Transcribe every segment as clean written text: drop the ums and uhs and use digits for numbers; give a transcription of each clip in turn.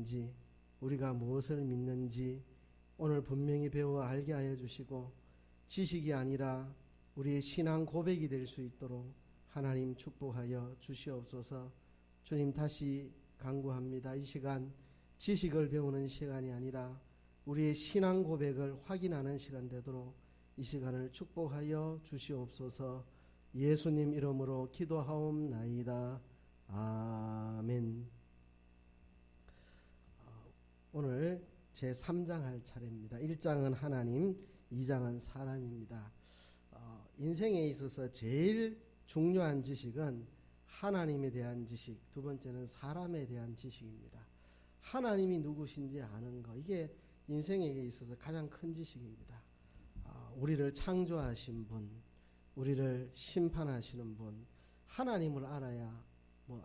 누구인지, 우리가 무엇을 믿는지 오늘 분명히 배워 알게 하여 주시고, 지식이 아니라 우리의 신앙 고백이 될 수 있도록 하나님 축복하여 주시옵소서. 주님, 다시 간구합니다. 이 시간 지식을 배우는 시간이 아니라 우리의 신앙 고백을 확인하는 시간 되도록 이 시간을 축복하여 주시옵소서. 예수님 이름으로 기도하옵나이다. 아멘. 오늘 제3장 할 차례입니다. 1장은 하나님, 2장은 사람입니다. 인생에 있어서 제일 중요한 지식은 하나님에 대한 지식, 두 번째는 사람에 대한 지식입니다. 하나님이 누구신지 아는 것, 이게 인생에 있어서 가장 큰 지식입니다. 우리를 창조하신 분, 우리를 심판하시는 분, 하나님을 알아야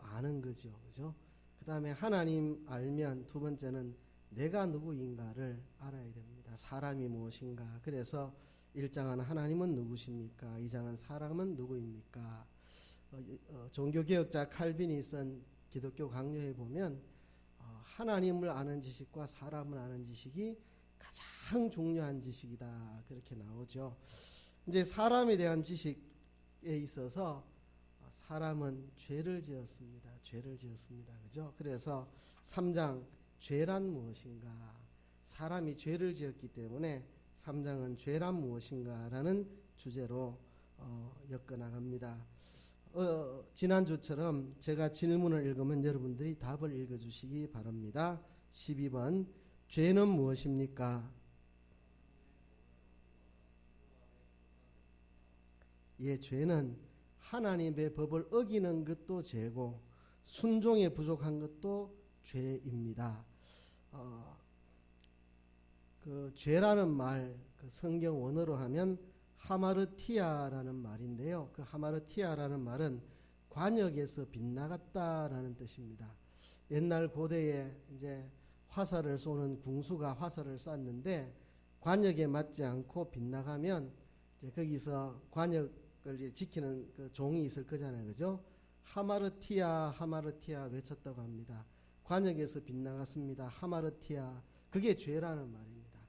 아는 거죠. 그죠? 그 다음에 하나님 알면 두 번째는 내가 누구인가를 알아야 됩니다. 사람이 무엇인가. 그래서 1장은 하나님은 누구십니까? 2장은 사람은 누구입니까? 종교개혁자 칼빈이 쓴 기독교 강요에 보면 하나님을 아는 지식과 사람을 아는 지식이 가장 중요한 지식이다, 그렇게 나오죠. 이제 사람에 대한 지식에 있어서 사람은 죄를 지었습니다. 그죠? 그래서 3장 죄란 무엇인가? 사람이 죄를 지었기 때문에 3장은 죄란 무엇인가라는 주제로 엮어나갑니다. 지난주처럼 제가 질문을 읽으면 여러분들이 답을 읽어주시기 바랍니다. 12번, 죄는 무엇입니까? 예, 죄는 하나님의 법을 어기는 것도 죄고 순종에 부족한 것도 죄입니다. 그 죄라는 말, 그 성경 원어로 하면 하마르티아라는 말인데요. 그 하마르티아라는 말은 관역에서 빗나갔다라는 뜻입니다. 옛날 고대에 이제 화살을 쏘는 궁수가 화살을 쐈는데 관역에 맞지 않고 빗나가면 이제 거기서 관역을 지키는 그 종이 있을 거잖아요. 그죠? 하마르티아 외쳤다고 합니다. 관역에서 빗나갔습니다. 하마르티아. 그게 죄라는 말입니다.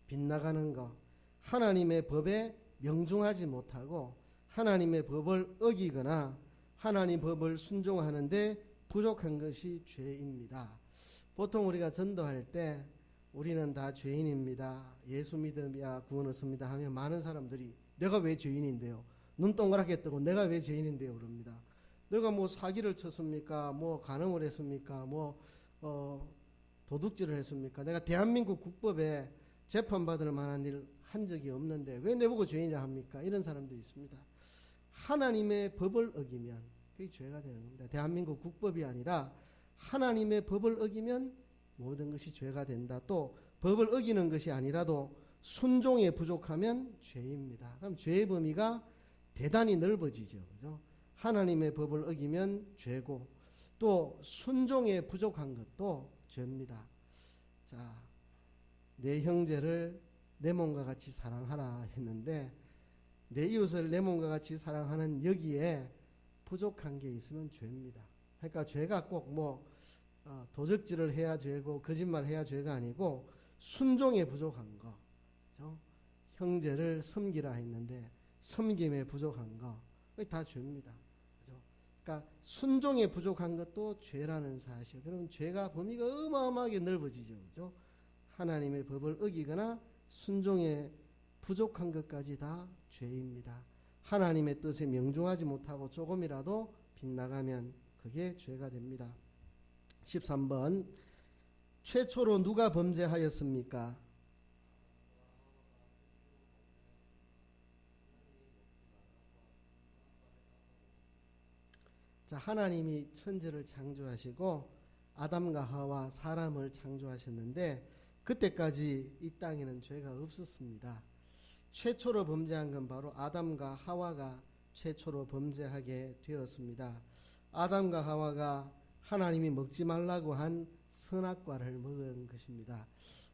빗나가는 거. 하나님의 법에 명중하지 못하고 하나님의 법을 어기거나 하나님 법을 순종하는데 부족한 것이 죄입니다. 보통 우리가 전도할 때 우리는 다 죄인입니다. 예수 믿음이야 구원 얻습니다 하면 많은 사람들이 내가 왜 죄인인데요? 눈 동그랗게 뜨고 내가 왜 죄인인데요? 그럽니다. 내가 사기를 쳤습니까? 간음을 했습니까? 도둑질을 했습니까? 내가 대한민국 국법에 재판받을 만한 일 한 적이 없는데 왜 내보고 죄인이라 합니까? 이런 사람들이 있습니다. 하나님의 법을 어기면 그게 죄가 되는 겁니다. 대한민국 국법이 아니라 하나님의 법을 어기면 모든 것이 죄가 된다. 또 법을 어기는 것이 아니라도 순종에 부족하면 죄입니다. 그럼 죄의 범위가 대단히 넓어지죠. 그죠? 하나님의 법을 어기면 죄고 또 순종에 부족한 것도 죄입니다. 자, 내 형제를 내 몸과 같이 사랑하라 했는데 내 이웃을 내 몸과 같이 사랑하는 여기에 부족한 게 있으면 죄입니다. 그러니까 죄가 꼭 도적질을 해야 죄고 거짓말 해야 죄가 아니고 순종에 부족한 거, 그죠? 형제를 섬기라 했는데 섬김에 부족한 거, 그게 다 죄입니다. 그죠? 그러니까 순종에 부족한 것도 죄라는 사실. 그러면 죄가 범위가 어마어마하게 넓어지죠. 그죠? 하나님의 법을 어기거나 순종에 부족한 것까지 다 죄입니다. 하나님의 뜻에 명중하지 못하고 조금이라도 빗나가면 그게 죄가 됩니다. 13번, 최초로 누가 범죄하였습니까? 자, 하나님이 천지를 창조하시고 아담과 하와 사람을 창조하셨는데 그때까지 이 땅에는 죄가 없었습니다. 최초로 범죄한 건 바로 아담과 하와가 최초로 범죄하게 되었습니다. 아담과 하와가 하나님이 먹지 말라고 한 선악과를 먹은 것입니다.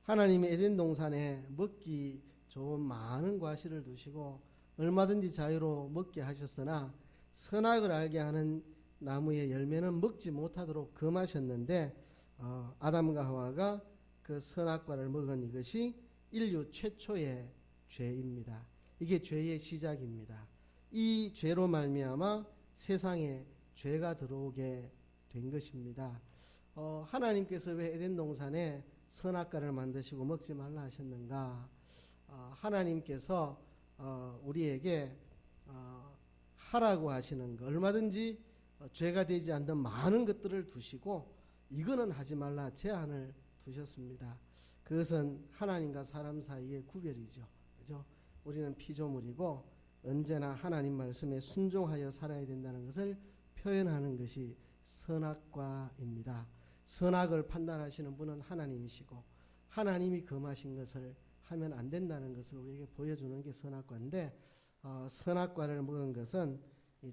하나님이 에덴 동산에 먹기 좋은 많은 과실을 두시고 얼마든지 자유로 먹게 하셨으나 선악을 알게 하는 나무의 열매는 먹지 못하도록 금하셨는데 아담과 하와가 그 선악과를 먹은 이것이 인류 최초의 죄입니다. 이게 죄의 시작입니다. 이 죄로 말미암아 세상에 죄가 들어오게 된 것입니다. 하나님께서 왜 에덴 동산에 선악과를 만드시고 먹지 말라 하셨는가? 하나님께서 우리에게 하라고 하시는 거, 얼마든지 죄가 되지 않는 많은 것들을 두시고 이거는 하지 말라 제한을 두셨습니다. 그것은 하나님과 사람 사이의 구별이죠. 그죠? 우리는 피조물이고 언제나 하나님 말씀에 순종하여 살아야 된다는 것을 표현하는 것이 선악과입니다. 선악을 판단하시는 분은 하나님이시고 하나님이 금하신 것을 하면 안 된다는 것을 우리에게 보여주는 게 선악과인데, 선악과를 먹은 것은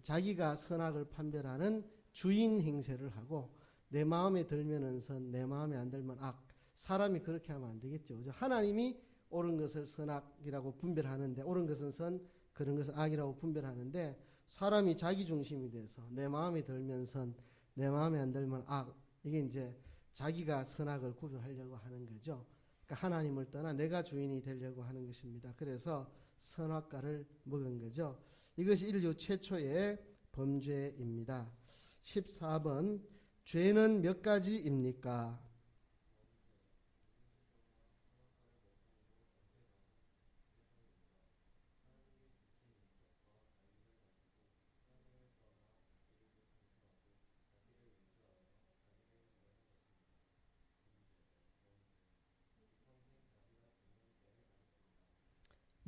자기가 선악을 판별하는 주인 행세를 하고 내 마음에 들면은 선, 내 마음에 안 들면 악. 사람이 그렇게 하면 안 되겠죠. 그죠? 하나님이 옳은 것을 선악이라고 분별하는데, 옳은 것은 선, 그런 것은 악이라고 분별하는데, 사람이 자기 중심이 돼서 내 마음에 들면 선, 내 마음에 안 들면 악. 이게 이제 자기가 선악을 구별하려고 하는 거죠. 그러니까 하나님을 떠나 내가 주인이 되려고 하는 것입니다. 그래서 선악과를 먹은 거죠. 이것이 인류 최초의 범죄입니다. 14번, 죄는 몇 가지입니까?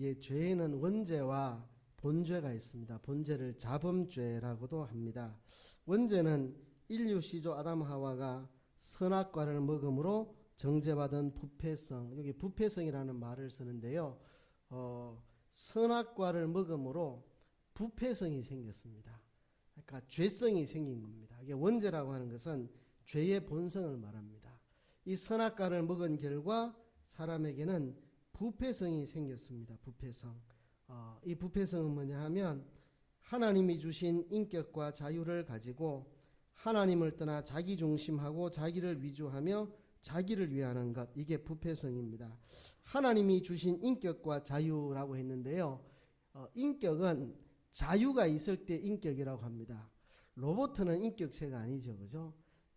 예, 죄에는 원죄와 본죄가 있습니다. 본죄를 자범죄라고도 합니다. 원죄는 인류 시조 아담 하와가 선악과를 먹음으로 정죄받은 부패성, 여기 부패성이라는 말을 쓰는데요. 선악과를 먹음으로 부패성이 생겼습니다. 그러니까 죄성이 생긴 겁니다. 이게 원죄라고 하는 것은 죄의 본성을 말합니다. 이 선악과를 먹은 결과 사람에게는 부패성이 생겼습니다. 부패성. 이 부패성은 뭐냐 하면 하나님이 주신 인격과 자유를 가지고 하나님을 떠나 자기 중심하고 자기를 위주하며 자기를 위하는 것, 이게 부패성입니다. 하나님이 주신 인격과 자유라고 했는데요. 인격은 자유가 있을 때 인격이라고 합니다. 로봇은 인격체가 아니죠. 그죠?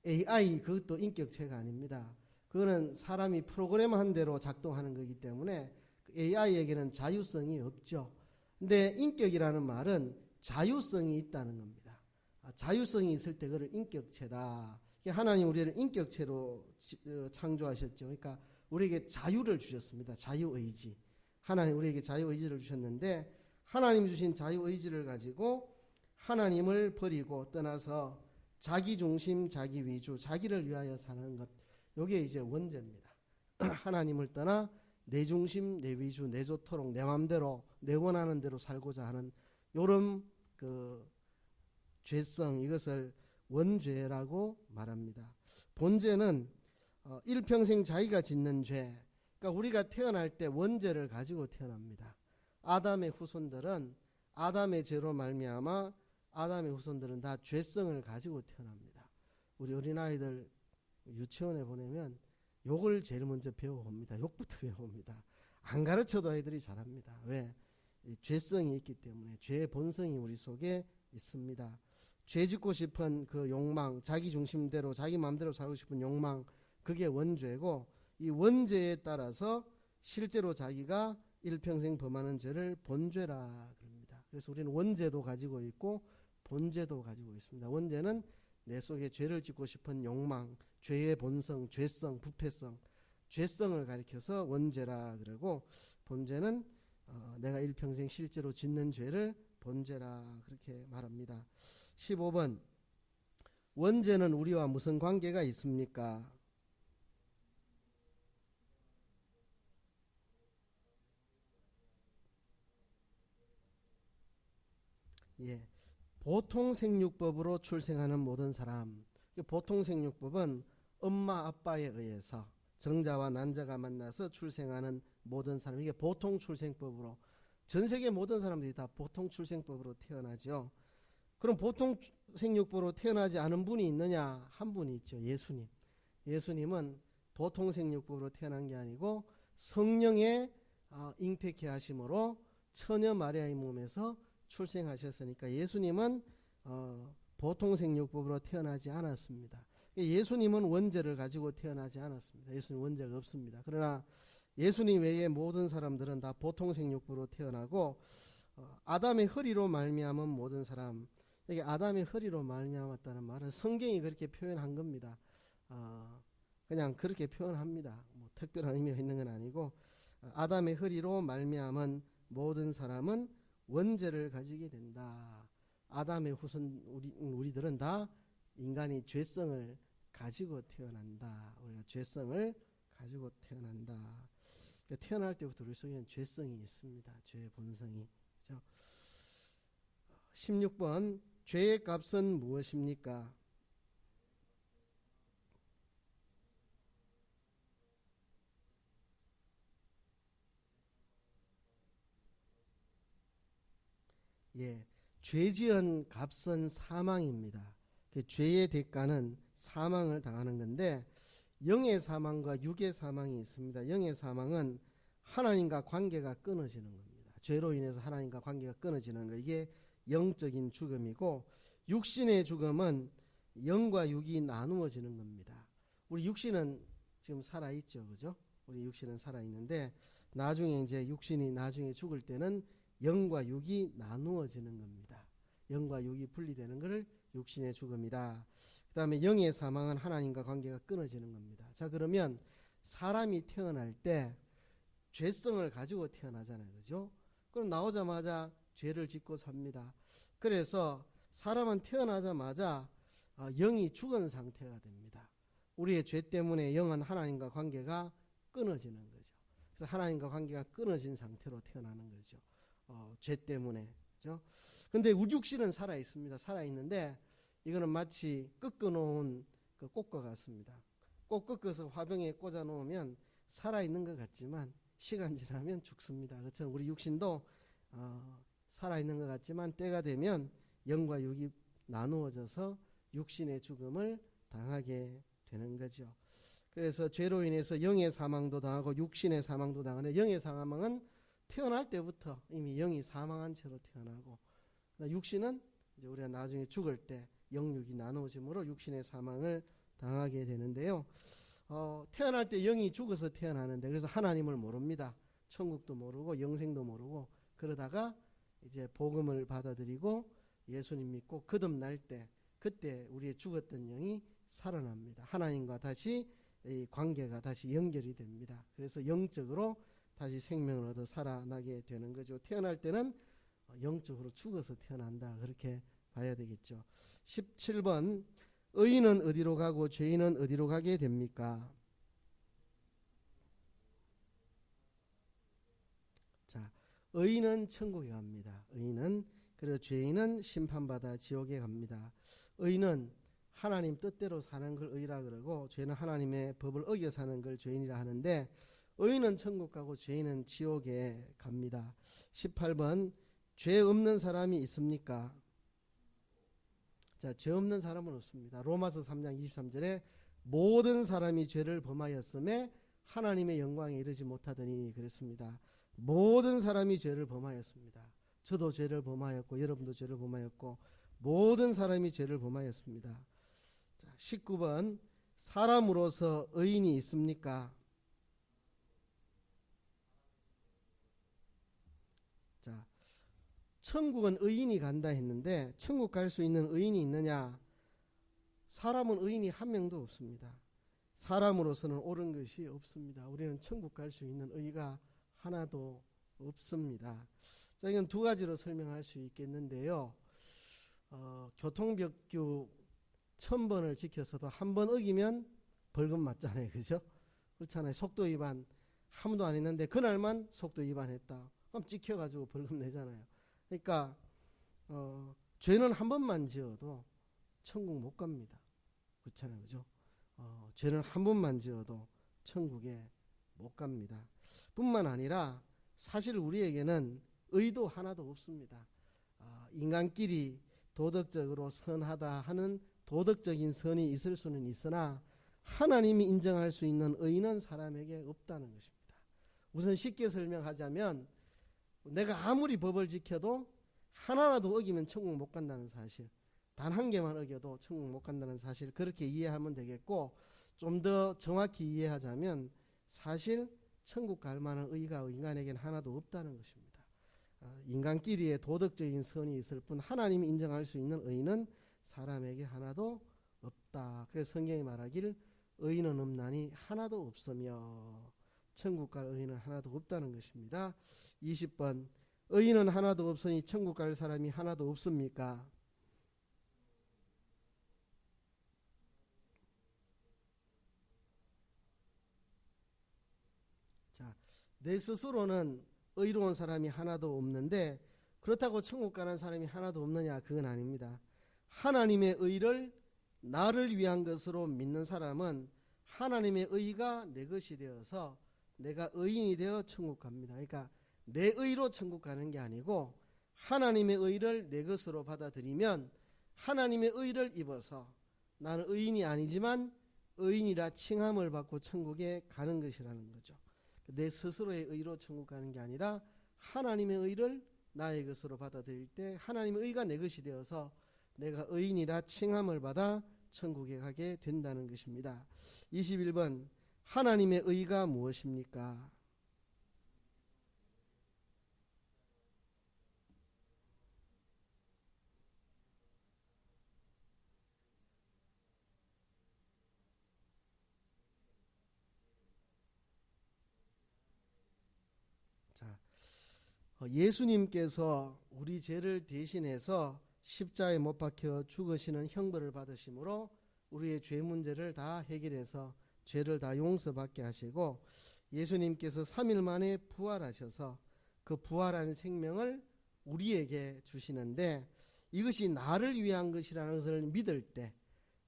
AI 그것도 인격체가 아닙니다. 그거는 사람이 프로그램한 대로 작동하는 거기 때문에 AI에게는 자유성이 없죠. 근데 인격이라는 말은 자유성이 있다는 겁니다. 자유성이 있을 때 그걸 인격체다. 하나님 우리를 인격체로 창조하셨죠. 그러니까 우리에게 자유를 주셨습니다. 자유의지. 하나님 우리에게 자유의지를 주셨는데, 하나님 주신 자유의지를 가지고 하나님을 버리고 떠나서 자기 중심, 자기 위주, 자기를 위하여 사는 것, 이게 이제 원죄입니다. 하나님을 떠나 내 중심, 내 위주, 내 좋도록 내 마음대로 내 원하는 대로 살고자 하는 이런 그 죄성, 이것을 원죄라고 말합니다. 본죄는 일평생 자기가 짓는 죄, 그러니까 우리가 태어날 때 원죄를 가지고 태어납니다. 아담의 후손들은 아담의 죄로 말미암아 아담의 후손들은 다 죄성을 가지고 태어납니다. 우리 어린아이들 유치원에 보내면 욕을 제일 먼저 배워봅니다. 욕부터 배워봅니다. 안 가르쳐도 아이들이 잘합니다. 왜? 죄성이 있기 때문에, 죄의 본성이 우리 속에 있습니다. 죄 짓고 싶은 그 욕망, 자기 중심대로 자기 마음대로 살고 싶은 욕망, 그게 원죄고, 이 원죄에 따라서 실제로 자기가 일평생 범하는 죄를 본죄라 그럽니다. 그래서 우리는 원죄도 가지고 있고 본죄도 가지고 있습니다. 원죄는 내 속에 죄를 짓고 싶은 욕망, 죄의 본성, 죄성, 부패성, 죄성을 가리켜서 원죄라 그러고, 본죄는 내가 일평생 실제로 짓는 죄를 본죄라 그렇게 말합니다. 15번, 원죄는 우리와 무슨 관계가 있습니까? 예, 보통생육법으로 출생하는 모든 사람. 보통생육법은 엄마 아빠에 의해서 정자와 난자가 만나서 출생하는 모든 사람, 이게 보통출생법으로, 전 세계 모든 사람들이 다 보통출생법으로 태어나죠. 그럼 보통생육법으로 태어나지 않은 분이 있느냐? 한 분이 있죠. 예수님. 예수님은 보통 생육법으로 태어난 게 아니고 성령의 잉태케 하심으로 처녀 마리아의 몸에서 출생하셨으니까 예수님은 보통 생육법으로 태어나지 않았습니다. 예수님은 원죄를 가지고 태어나지 않았습니다. 예수님 원죄가 없습니다. 그러나 예수님 외에 모든 사람들은 다 보통 생육법으로 태어나고 아담의 허리로 말미암은 모든 사람, 여기 아담의 허리로 말미암았다는 말은 성경이 그렇게 표현한 겁니다. 그냥 그렇게 표현합니다. 뭐 특별한 의미가 있는 건 아니고 아담의 허리로 말미암은 모든 사람은 원죄를 가지게 된다. 아담의 후손 우리들은 다 인간이 죄성을 가지고 태어난다. 우리가 죄성을 가지고 태어난다. 그러니까 태어날 때부터 우리 속에는 죄성이 있습니다. 죄의 본성이. 그렇죠? 16번 죄의 값은 무엇입니까? 예, 죄지은 값은 사망입니다. 죄의 대가는 사망을 당하는 건데 영의 사망과 육의 사망이 있습니다. 영의 사망은 하나님과 관계가 끊어지는 겁니다. 죄로 인해서 하나님과 관계가 끊어지는 거, 이게 영적인 죽음이고, 육신의 죽음은 영과 육이 나누어지는 겁니다. 우리 육신은 지금 살아있죠, 그죠? 우리 육신은 살아있는데 나중에 이제 육신이 나중에 죽을 때는 영과 육이 나누어지는 겁니다. 영과 육이 분리되는 것을 육신의 죽음이라. 그 다음에 영의 사망은 하나님과 관계가 끊어지는 겁니다. 자, 그러면 사람이 태어날 때 죄성을 가지고 태어나잖아요, 그죠? 그럼 나오자마자 죄를 짓고 삽니다. 그래서 사람은 태어나자마자 영이 죽은 상태가 됩니다. 우리의 죄 때문에 영은 하나님과 관계가 끊어지는 거죠. 그래서 하나님과 관계가 끊어진 상태로 태어나는 거죠. 죄 때문에. 그죠? 근데 우리 육신은 살아 있습니다. 살아 있는데 이거는 마치 꺾어 놓은 그 꽃과 같습니다. 꽃 꺾어서 화병에 꽂아 놓으면 살아 있는 것 같지만 시간 지나면 죽습니다. 그처럼 우리 육신도 살아 있는 것 같지만 때가 되면 영과 육이 나누어져서 육신의 죽음을 당하게 되는 거죠. 그래서 죄로 인해서 영의 사망도 당하고 육신의 사망도 당하는데, 영의 사망은 태어날 때부터 이미 영이 사망한 채로 태어나고, 육신은 이제 우리가 나중에 죽을 때 영육이 나누어짐으로 육신의 사망을 당하게 되는데요. 태어날 때 영이 죽어서 태어나는데, 그래서 하나님을 모릅니다. 천국도 모르고 영생도 모르고, 그러다가 이제 복음을 받아들이고 예수님 믿고 거듭날 때, 그때 우리의 죽었던 영이 살아납니다. 하나님과 다시 이 관계가 다시 연결이 됩니다. 그래서 영적으로 다시 생명을 얻어 살아나게 되는 거죠. 태어날 때는 영적으로 죽어서 태어난다, 그렇게 봐야 되겠죠. 17번 의인은 어디로 가고 죄인은 어디로 가게 됩니까? 자, 의인은 천국에 갑니다. 의인은. 그리고 죄인은 심판받아 지옥에 갑니다. 의인은 하나님 뜻대로 사는 걸 의라 그러고, 죄는 하나님의 법을 어겨 사는 걸 죄인이라 하는데, 의인은 천국 가고 죄인은 지옥에 갑니다. 18번 죄 없는 사람이 있습니까? 자, 죄 없는 사람은 없습니다. 로마서 3장 23절에 모든 사람이 죄를 범하였음에 하나님의 영광에 이르지 못하더니 그랬습니다. 모든 사람이 죄를 범하였습니다. 저도 죄를 범하였고 여러분도 죄를 범하였고 모든 사람이 죄를 범하였습니다. 자, 19번 사람으로서 의인이 있습니까? 자, 천국은 의인이 간다 했는데 천국 갈 수 있는 의인이 있느냐? 사람은 의인이 한 명도 없습니다. 사람으로서는 옳은 것이 없습니다. 우리는 천국 갈 수 있는 의가 하나도 없습니다. 자, 이건 두 가지로 설명할 수 있겠는데요. 교통법규 1000번을 지켰어도 한 번 어기면 벌금 맞잖아요, 그죠? 그렇잖아요. 속도 위반 한 번도 안 했는데 그날만 속도 위반했다, 그럼 찍혀가지고 벌금 내잖아요. 그러니까 죄는 한 번만 지어도 천국 못 갑니다. 그렇잖아요, 그죠? 죄는 한 번만 지어도 천국에 못 갑니다. 뿐만 아니라 사실 우리에게는 의도 하나도 없습니다. 인간끼리 도덕적으로 선하다 하는 도덕적인 선이 있을 수는 있으나 하나님이 인정할 수 있는 의인은 사람에게 없다는 것입니다. 우선 쉽게 설명하자면 내가 아무리 법을 지켜도 하나라도 어기면 천국 못 간다는 사실, 단 한 개만 어겨도 천국 못 간다는 사실, 그렇게 이해하면 되겠고, 좀 더 정확히 이해하자면 사실 천국 갈 만한 의가 인간에게는 하나도 없다는 것입니다. 인간끼리의 도덕적인 선이 있을 뿐 하나님이 인정할 수 있는 의는 사람에게 하나도 없다. 그래서 성경이 말하길 의인은 없나니 하나도 없으며, 천국 갈 의인은 하나도 없다는 것입니다. 20번, 의인은 하나도 없으니 천국 갈 사람이 하나도 없습니까? 자, 내 스스로는 의로운 사람이 하나도 없는데 그렇다고 천국 가는 사람이 하나도 없느냐? 그건 아닙니다. 하나님의 의를 나를 위한 것으로 믿는 사람은 하나님의 의가 내 것이 되어서 내가 의인이 되어 천국 갑니다. 그러니까 내 의로 천국 가는 게 아니고 하나님의 의를 내 것으로 받아들이면 하나님의 의를 입어서 나는 의인이 아니지만 의인이라 칭함을 받고 천국에 가는 것이라는 거죠. 내 스스로의 의로 천국 가는 게 아니라 하나님의 의를 나의 것으로 받아들일 때 하나님의 의가 내 것이 되어서 내가 의인이라 칭함을 받아 천국에 가게 된다는 것입니다. 21번, 하나님의 의가 무엇입니까? 자, 예수님께서 우리 죄를 대신해서 십자가에 못 박혀 죽으시는 형벌을 받으심으로 우리의 죄 문제를 다 해결해서 죄를 다 용서받게 하시고, 예수님께서 3일 만에 부활하셔서 그 부활한 생명을 우리에게 주시는데, 이것이 나를 위한 것이라는 것을 믿을 때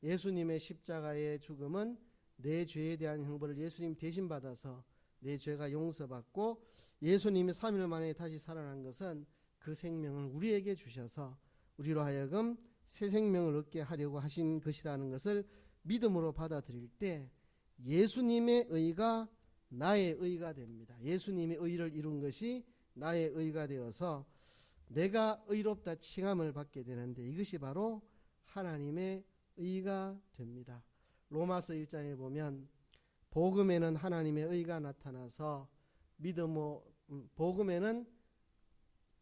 예수님의 십자가의 죽음은 내 죄에 대한 형벌을 예수님 대신 받아서 내 죄가 용서받고, 예수님이 3일 만에 다시 살아난 것은 그 생명을 우리에게 주셔서 우리로 하여금 새 생명을 얻게 하려고 하신 것이라는 것을 믿음으로 받아들일 때 예수님의 의가 나의 의가 됩니다. 예수님의 의를 이룬 것이 나의 의가 되어서 내가 의롭다 칭함을 받게 되는데, 이것이 바로 하나님의 의가 됩니다. 로마서 1장에 보면 복음에는 하나님의 의가 나타나서 복음에는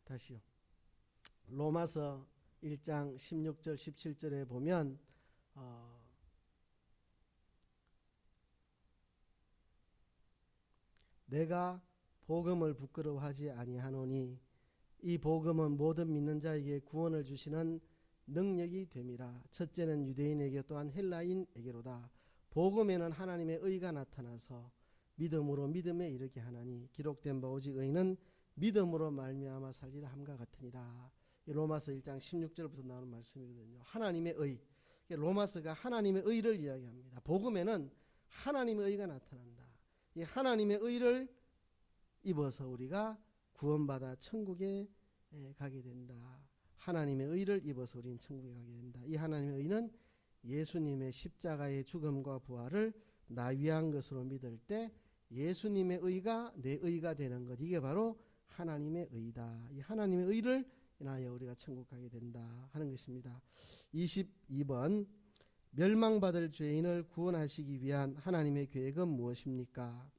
다시요. 로마서 1장 16절 17절에 보면 내가 복음을 부끄러워하지 아니하노니 이 복음은 모든 믿는 자에게 구원을 주시는 능력이 됨이라. 첫째는 유대인에게 또한 헬라인에게로다. 복음에는 하나님의 의가 나타나서 믿음으로 믿음에 이르게 하나니 기록된 바 오직 의인은 믿음으로 말미암아 살리라 함과 같으니라. 로마서 1장 16절부터 나오는 말씀이거든요. 하나님의 의. 로마서가 하나님의 의를 이야기합니다. 복음에는 하나님의 의가 나타난다. 이 하나님의 의를 입어서 우리가 구원받아 천국에 가게 된다. 하나님의 의를 입어서 우리는 천국에 가게 된다. 이 하나님의 의는 예수님의 십자가의 죽음과 부활을 나 위한 것으로 믿을 때 예수님의 의가 내 의가 되는 것, 이게 바로 하나님의 의다. 이 하나님의 의를 인하여 우리가 천국 가게 된다 하는 것입니다. 22번, 멸망받을 죄인을 구원하시기 위한 하나님의 계획은 무엇입니까?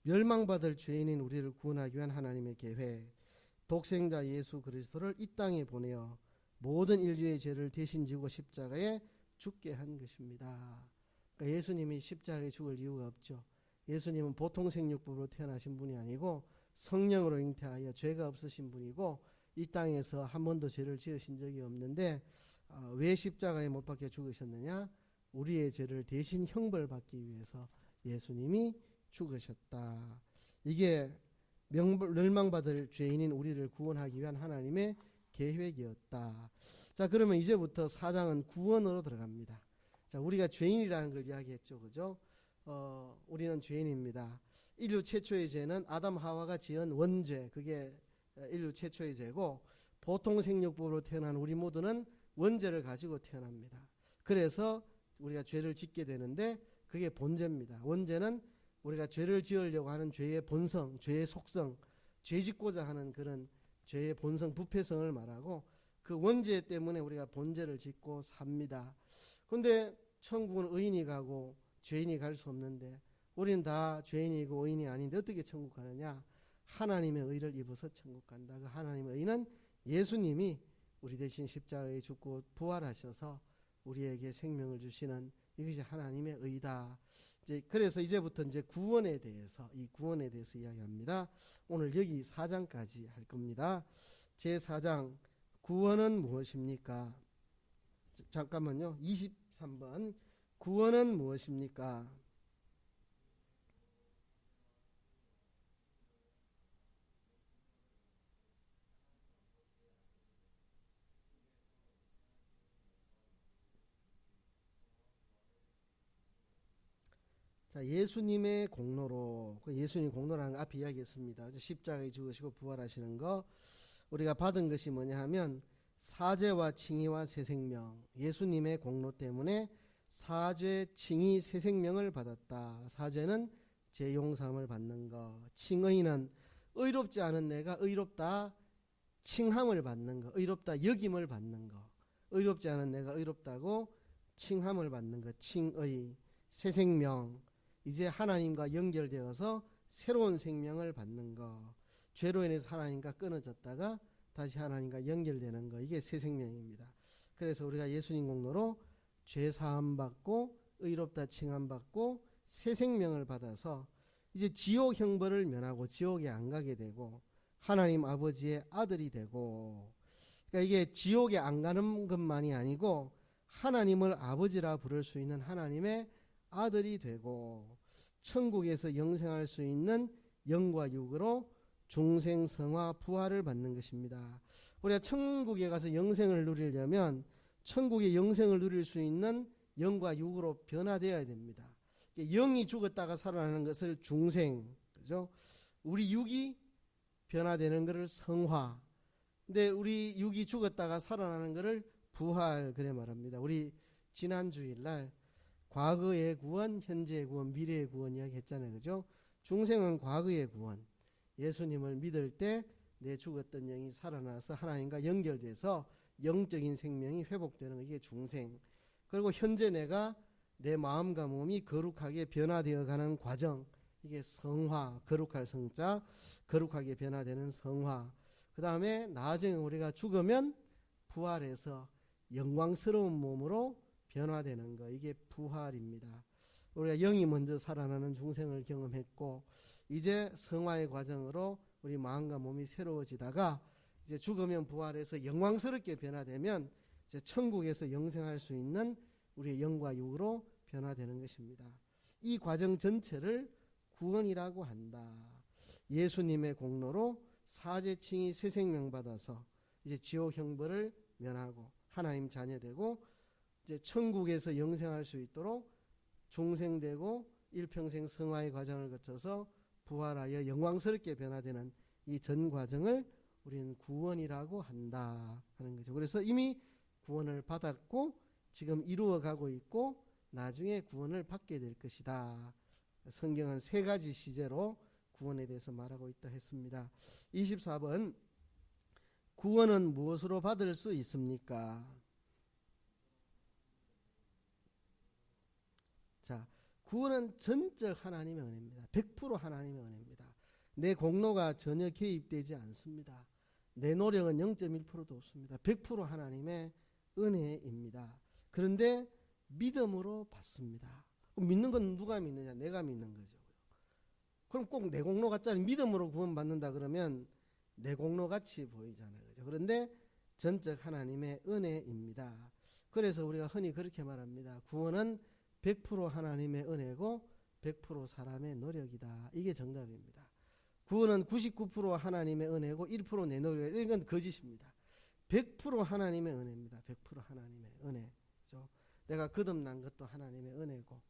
멸망받을 죄인인 우리를 구원하기 위한 하나님의 계획, 독생자 예수 그리스도를 이 땅에 보내어 모든 인류의 죄를 대신 지고 십자가에 죽게 한 것입니다. 그러니까 예수님이 십자가에 죽을 이유가 없죠. 예수님은 보통 생육부로 태어나신 분이 아니고 성령으로 잉태하여 죄가 없으신 분이고 이 땅에서 한 번도 죄를 지으신 적이 없는데 왜 십자가에 못 박혀 죽으셨느냐? 우리의 죄를 대신 형벌받기 위해서 예수님이 죽으셨다. 이게 멸망받을 죄인인 우리를 구원하기 위한 하나님의 계획이었다. 자, 그러면 이제부터 4장은 구원으로 들어갑니다. 자, 우리가 죄인이라는 걸 이야기했죠, 그죠? 우리는 죄인입니다. 인류 최초의 죄는 아담 하와가 지은 원죄, 그게 인류 최초의 죄고, 보통 생육법으로 태어난 우리 모두는 원죄를 가지고 태어납니다. 그래서 우리가 죄를 짓게 되는데 그게 본죄입니다. 원죄는 우리가 죄를 지으려고 하는 죄의 본성, 죄의 속성, 죄 짓고자 하는 그런 죄의 본성, 부패성을 말하고, 그 원죄 때문에 우리가 본죄를 짓고 삽니다. 그런데 천국은 의인이 가고 죄인이 갈 수 없는데, 우리는 다 죄인이고 의인이 아닌데 어떻게 천국 가느냐? 하나님의 의를 입어서 천국 간다. 그 하나님의 의는 예수님이 우리 대신 십자가에 죽고 부활하셔서 우리에게 생명을 주시는, 이것이 하나님의 의다. 그래서 이제부터 이제 구원에 대해서, 이 구원에 대해서 이야기합니다. 오늘 여기 4장까지 할 겁니다. 제 4장 구원은 무엇입니까? 잠깐만요. 23번 구원은 무엇입니까? 자, 예수님의 공로로, 그 예수님 공로라는 거 앞에 이야기했습니다. 십자가에 죽으시고 부활하시는 거, 우리가 받은 것이 뭐냐 하면 사죄와 칭의와 새 생명. 예수님의 공로 때문에 사죄, 칭의, 새 생명을 받았다. 사죄는 죄 용서함을 받는 것, 칭의는 의롭지 않은 내가 의롭다 칭함을 받는 것, 의롭다 여김을 받는 것, 의롭지 않은 내가 의롭다고 칭함을 받는 것, 칭의. 새 생명, 이제 하나님과 연결되어서 새로운 생명을 받는 것, 죄로 인해서 하나님과 끊어졌다가 다시 하나님과 연결되는 것, 이게 새 생명입니다. 그래서 우리가 예수님 공로로 죄 사함 받고 의롭다 칭함 받고 새 생명을 받아서 이제 지옥 형벌을 면하고 지옥에 안 가게 되고 하나님 아버지의 아들이 되고, 그러니까 이게 지옥에 안 가는 것만이 아니고 하나님을 아버지라 부를 수 있는 하나님의 아들이 되고, 천국에서 영생할 수 있는 영과 육으로 중생 성화 부활을 받는 것입니다. 우리가 천국에 가서 영생을 누리려면 천국의 영생을 누릴 수 있는 영과 육으로 변화되어야 됩니다. 영이 죽었다가 살아나는 것을 중생, 그죠? 우리 육이 변화되는 것을 성화. 근데 우리 육이 죽었다가 살아나는 것을 부활, 그래 말합니다. 우리 지난 주일날 과거의 구원, 현재의 구원, 미래의 구원 이야기했잖아요, 그죠? 중생은 과거의 구원. 예수님을 믿을 때 내 죽었던 영이 살아나서 하나님과 연결돼서 영적인 생명이 회복되는 거, 이게 중생. 그리고 현재 내가 내 마음과 몸이 거룩하게 변화되어 가는 과정, 이게 성화, 거룩할 성자, 거룩하게 변화되는 성화. 그 다음에 나중에 우리가 죽으면 부활해서 영광스러운 몸으로 변화되는 거, 이게 부활입니다. 우리가 영이 먼저 살아나는 중생을 경험했고, 이제 성화의 과정으로 우리 마음과 몸이 새로워지다가 이제 죽으면 부활해서 영광스럽게 변화되면 이제 천국에서 영생할 수 있는 우리의 영과 육으로 변화되는 것입니다. 이 과정 전체를 구원이라고 한다. 예수님의 공로로 사죄 칭의 새 생명 받아서 이제 지옥 형벌을 면하고 하나님 자녀되고 이제 천국에서 영생할 수 있도록 중생되고 일평생 성화의 과정을 거쳐서 부활하여 영광스럽게 변화되는 이 전 과정을 우리는 구원이라고 한다 하는 거죠. 그래서 이미 구원을 받았고 지금 이루어가고 있고 나중에 구원을 받게 될 것이다. 성경은 세 가지 시제로 구원에 대해서 말하고 있다 했습니다. 24번 구원은 무엇으로 받을 수 있습니까? 자, 구원은 전적 하나님의 은혜입니다. 100% 하나님의 은혜입니다. 내 공로가 전혀 개입되지 않습니다. 내 노력은 0.1%도 없습니다. 100% 하나님의 은혜입니다. 그런데 믿음으로 받습니다. 믿는 건 누가 믿느냐? 내가 믿는 거죠. 그럼 꼭 내 공로 같지 않은 믿음으로 구원받는다 그러면 내 공로 같이 보이잖아요. 그죠? 그런데 전적 하나님의 은혜입니다. 그래서 우리가 흔히 그렇게 말합니다. 구원은 100% 하나님의 은혜고 100% 사람의 노력이다. 이게 정답입니다. 구원은 99% 하나님의 은혜고 1% 내 노력이다. 이건 거짓입니다. 100% 하나님의 은혜입니다. 100% 하나님의 은혜. 그렇죠? 내가 거듭난 것도 하나님의 은혜고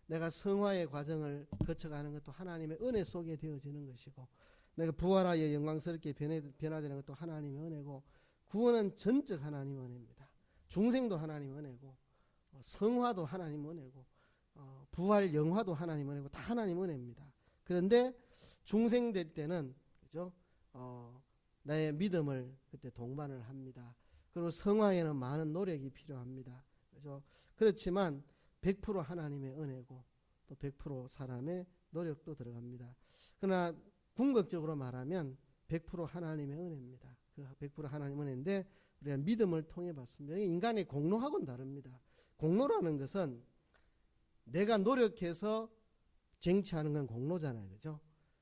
내가 성화의 과정을 거쳐가는 것도 하나님의 은혜 속에 되어지는 것이고 내가 부활하여 영광스럽게 변화되는 것도 하나님의 은혜고, 구원은 전적 하나님의 은혜입니다. 중생도 하나님의 은혜고, 성화도 하나님의 은혜고, 부활 영화도 하나님의 은혜고, 다 하나님의 은혜입니다. 그런데 중생 될 때는, 그죠? 나의 믿음을 그때 동반을 합니다. 그리고 성화에는 많은 노력이 필요합니다. 그죠? 그렇지만 100% 하나님의 은혜고, 또 100% 사람의 노력도 들어갑니다. 그러나 궁극적으로 말하면 100% 하나님의 은혜입니다. 그 100% 하나님의 은혜인데 우리가 믿음을 통해 받습니다. 인간의 공로하고는 다릅니다. 공로라는 것은 내가 노력해서 쟁취하는 건 공로잖아요. 그죠?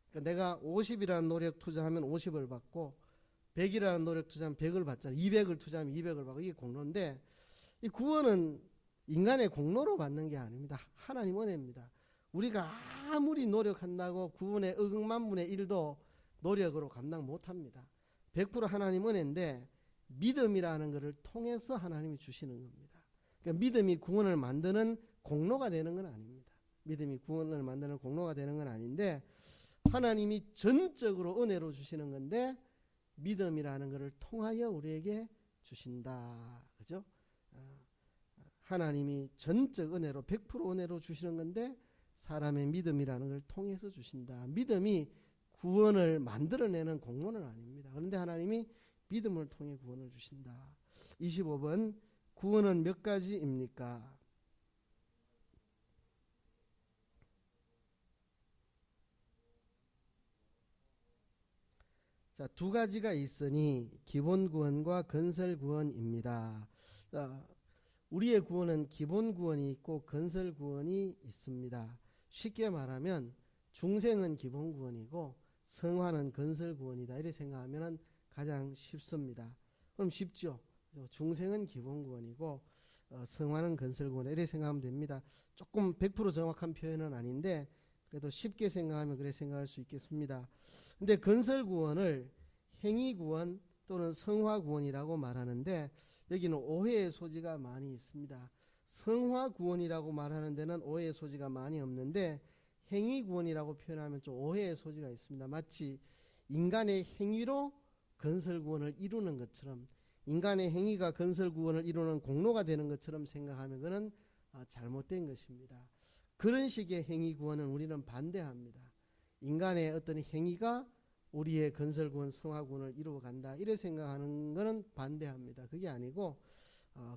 그러니까 내가 50이라는 노력 투자하면 50을 받고 100이라는 노력 투자하면 100을 받잖아요. 200을 투자하면 200을 받고, 이게 공로인데, 이 구원은 인간의 공로로 받는 게 아닙니다. 하나님 은혜입니다. 우리가 아무리 노력한다고 구원의 억만분의 1도 노력으로 감당 못합니다. 100% 하나님 은혜인데 믿음이라는 것을 통해서 하나님이 주시는 겁니다. 그러니까 믿음이 구원을 만드는 공로가 되는 건 아닙니다. 믿음이 구원을 만드는 공로가 되는 건 아닌데, 하나님이 전적으로 은혜로 주시는 건데 믿음이라는 것을 통하여 우리에게 주신다. 그죠? 하나님이 전적 은혜로 100% 은혜로 주시는 건데 사람의 믿음이라는 걸 통해서 주신다. 믿음이 구원을 만들어내는 공로는 아닙니다. 그런데 하나님이 믿음을 통해 구원을 주신다. 25번, 구원은 몇 가지입니까? 자, 두 가지가 있으니 기본 구원과 건설 구원입니다. 자, 우리의 구원은 기본 구원이 있고 건설 구원이 있습니다. 쉽게 말하면 중생은 기본 구원이고 성화는 건설 구원이다. 이렇게 생각하면 가장 쉽습니다. 그럼 쉽죠? 중생은 기본 구원이고 성화는 건설 구원이다. 이렇게 생각하면 됩니다. 조금 100% 정확한 표현은 아닌데 그래도 쉽게 생각하면 그렇게 생각할 수 있겠습니다. 근데 건설 구원을 행위 구원 또는 성화 구원이라고 말하는데 여기는 오해의 소지가 많이 있습니다. 성화 구원이라고 말하는 데는 오해의 소지가 많이 없는데 행위 구원이라고 표현하면 좀 오해의 소지가 있습니다. 마치 인간의 행위로 건설 구원을 이루는 것처럼, 인간의 행위가 건설 구원을 이루는 공로가 되는 것처럼 생각하면 그는 잘못된 것입니다. 그런 식의 행위 구원은 우리는 반대합니다. 인간의 어떤 행위가 우리의 건설 구원, 성화 구원을 이루어 간다, 이래 생각하는 것은 반대합니다. 그게 아니고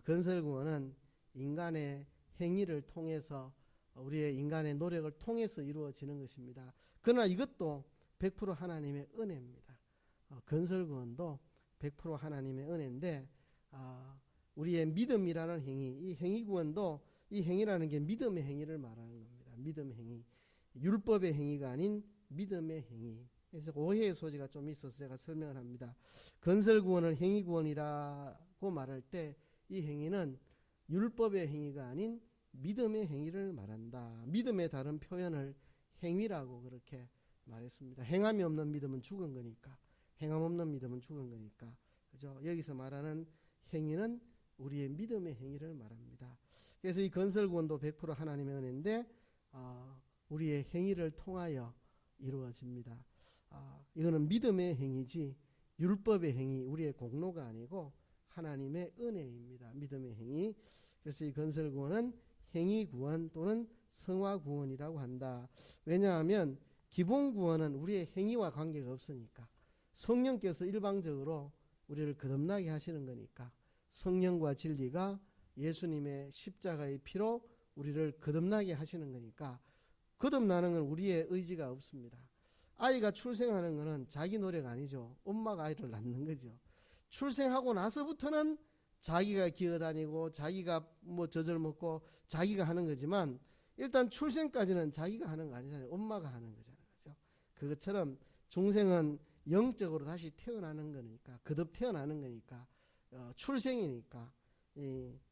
건설 구원은 인간의 행위를 통해서, 우리의 인간의 노력을 통해서 이루어지는 것입니다. 그러나 이것도 100% 하나님의 은혜입니다. 건설 구원도 100% 하나님의 은혜인데 우리의 믿음이라는 행위, 이 행위 구원도, 이 행위라는 게 믿음의 행위를 말하는 겁니다. 믿음의 행위, 율법의 행위가 아닌 믿음의 행위. 그래서 오해의 소지가 좀 있어서 제가 설명을 합니다. 건설 구원을 행위 구원이라고 말할 때 이 행위는 율법의 행위가 아닌 믿음의 행위를 말한다. 믿음의 다른 표현을 행위라고 그렇게 말했습니다. 행함이 없는 믿음은 죽은 거니까, 행함 없는 믿음은 죽은 거니까, 그죠? 여기서 말하는 행위는 우리의 믿음의 행위를 말합니다. 그래서 이 건설 구원도 100% 하나님의 은혜인데 우리의 행위를 통하여 이루어집니다. 이거는 믿음의 행위지 율법의 행위, 우리의 공로가 아니고 하나님의 은혜입니다. 믿음의 행위. 그래서 이 건설 구원은 행위 구원 또는 성화 구원이라고 한다. 왜냐하면 기본 구원은 우리의 행위와 관계가 없으니까, 성령께서 일방적으로 우리를 거듭나게 하시는 거니까, 성령과 진리가 예수님의 십자가의 피로 우리를 거듭나게 하시는 거니까, 거듭나는 건 우리의 의지가 없습니다. 아이가 출생하는 것은 자기 노력 아니죠. 엄마가 아이를 낳는 거죠. 출생하고 나서부터는 자기가 기어다니고 자기가 뭐 젖을 먹고 자기가 하는 거지만 일단 출생까지는 자기가 하는 거 아니잖아요. 엄마가 하는 거잖아요. 그렇죠? 그것처럼 중생은 영적으로 다시 태어나는 거니까, 거듭 태어나는 거니까, 출생이니까,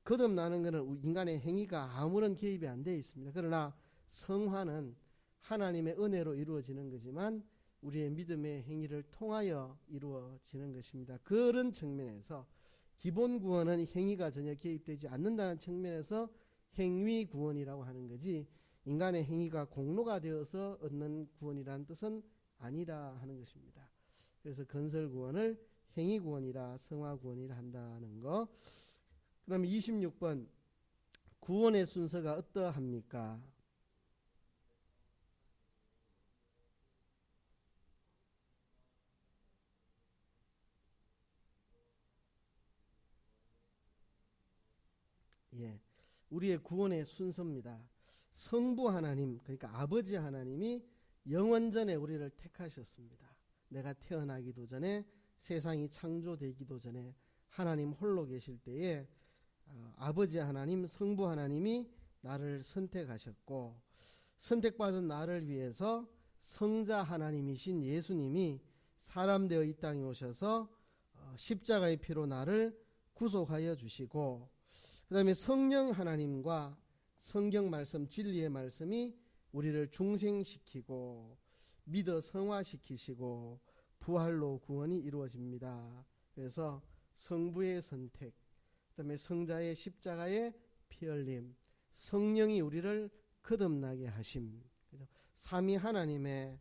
거듭나는 것은 인간의 행위가 아무런 개입이 안 되어 있습니다. 그러나 성화는 하나님의 은혜로 이루어지는 거지만 우리의 믿음의 행위를 통하여 이루어지는 것입니다. 그런 측면에서 기본 구원은 행위가 전혀 개입되지 않는다는 측면에서 행위 구원이라고 하는 거지, 인간의 행위가 공로가 되어서 얻는 구원이라는 뜻은 아니라 하는 것입니다. 그래서 건설 구원을 행위 구원이라 성화 구원이라 한다는 거. 그 다음에 26번 구원의 순서가 어떠합니까? 예, 우리의 구원의 순서입니다. 성부 하나님, 그러니까 아버지 하나님이 영원전에 우리를 택하셨습니다. 내가 태어나기도 전에, 세상이 창조되기도 전에 하나님 홀로 계실 때에 아버지 하나님, 성부 하나님이 나를 선택하셨고, 선택받은 나를 위해서 성자 하나님이신 예수님이 사람 되어 이 땅에 오셔서 십자가의 피로 나를 구속하여 주시고, 그 다음에 성령 하나님과 성경 말씀, 진리의 말씀이 우리를 중생시키고 믿어 성화시키시고 부활로 구원이 이루어집니다. 그래서 성부의 선택, 그 다음에 성자의 십자가의 피 흘림, 성령이 우리를 거듭나게 하심, 삼위 하나님의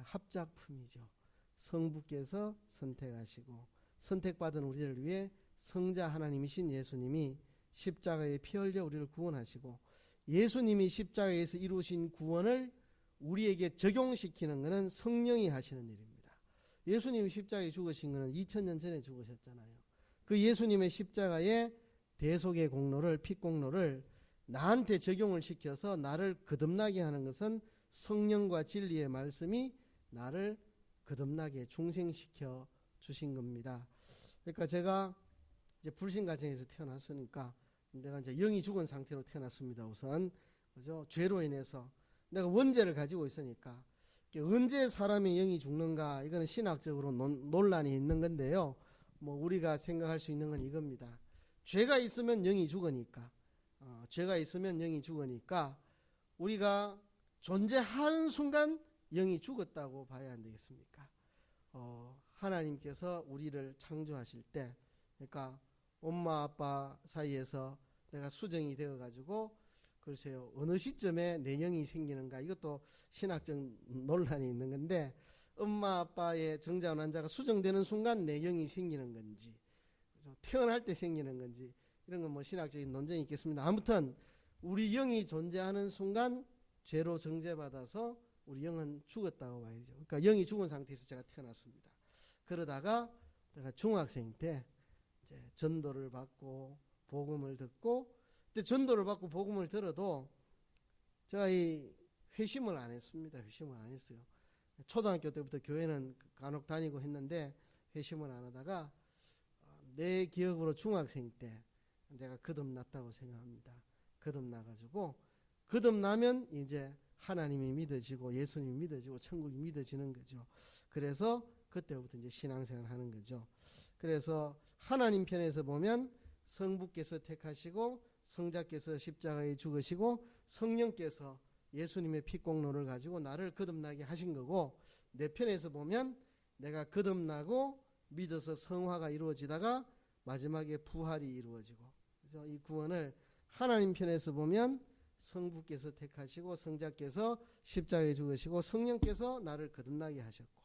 합작품이죠. 성부께서 선택하시고 선택받은 우리를 위해 성자 하나님이신 예수님이 십자가에 피 흘려 우리를 구원하시고, 예수님이 십자가에서 이루신 구원을 우리에게 적용시키는 것은 성령이 하시는 일입니다. 예수님이 십자가에 죽으신 것은 2000년 전에 죽으셨잖아요. 그 예수님의 십자가의 대속의 공로를, 핏공로를 나한테 적용을 시켜서 나를 거듭나게 하는 것은 성령과 진리의 말씀이 나를 거듭나게 중생시켜 주신 겁니다. 그러니까 제가 이제 불신 가정에서 태어났으니까 내가 이제 영이 죽은 상태로 태어났습니다. 우선 그죠? 죄로 인해서 내가 원죄를 가지고 있으니까 언제 사람의 영이 죽는가, 이거는 신학적으로 논란이 있는 건데요. 뭐 우리가 생각할 수 있는 건 이겁니다. 죄가 있으면 영이 죽으니까, 죄가 있으면 영이 죽으니까 우리가 존재하는 순간 영이 죽었다고 봐야 안 되겠습니까? 하나님께서 우리를 창조하실 때, 그러니까 엄마 아빠 사이에서 내가 수정이 되어 가지고, 글쎄요 어느 시점에 내 영이 생기는가, 이것도 신학적 논란이 있는 건데, 엄마 아빠의 정자와 난자가 수정되는 순간 내 영이 생기는 건지, 태어날 때 생기는 건지, 이런 건 뭐 신학적인 논쟁이 있겠습니다. 아무튼 우리 영이 존재하는 순간 죄로 정죄받아서 우리 영은 죽었다고 봐야죠. 그러니까 영이 죽은 상태에서 제가 태어났습니다. 그러다가 내가 중학생 때 이제 전도를 받고 복음을 듣고, 근데 전도를 받고 복음을 들어도 제가 이 회심을 안 했습니다. 회심을 안 했어요. 초등학교 때부터 교회는 간혹 다니고 했는데 회심을 안 하다가 내 기억으로 중학생 때 내가 거듭났다고 생각합니다. 거듭나가지고, 거듭나면 이제 하나님이 믿어지고 예수님이 믿어지고 천국이 믿어지는 거죠. 그래서 그때부터 이제 신앙생활을 하는 거죠. 그래서 하나님 편에서 보면 성부께서 택하시고 성자께서 십자가에 죽으시고 성령께서 예수님의 피공로를 가지고 나를 거듭나게 하신 거고, 내 편에서 보면 내가 거듭나고 믿어서 성화가 이루어지다가 마지막에 부활이 이루어지고, 그래서 이 구원을 하나님 편에서 보면 성부께서 택하시고 성자께서 십자가에 죽으시고 성령께서 나를 거듭나게 하셨고,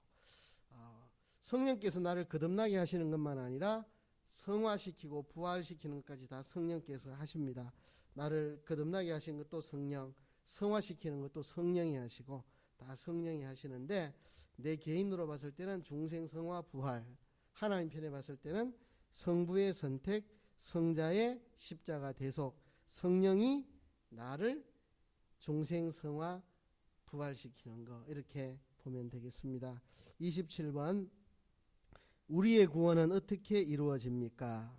성령께서 나를 거듭나게 하시는 것만 아니라 성화시키고 부활시키는 것까지 다 성령께서 하십니다. 나를 거듭나게 하신 것도 성령, 성화시키는 것도 성령이 하시고, 다 성령이 하시는데, 내 개인으로 봤을 때는 중생 성화 부활, 하나님 편에 봤을 때는 성부의 선택, 성자의 십자가 대속, 성령이 나를 중생 성화 부활시키는 거, 이렇게 보면 되겠습니다. 27번 우리의 구원은 어떻게 이루어집니까?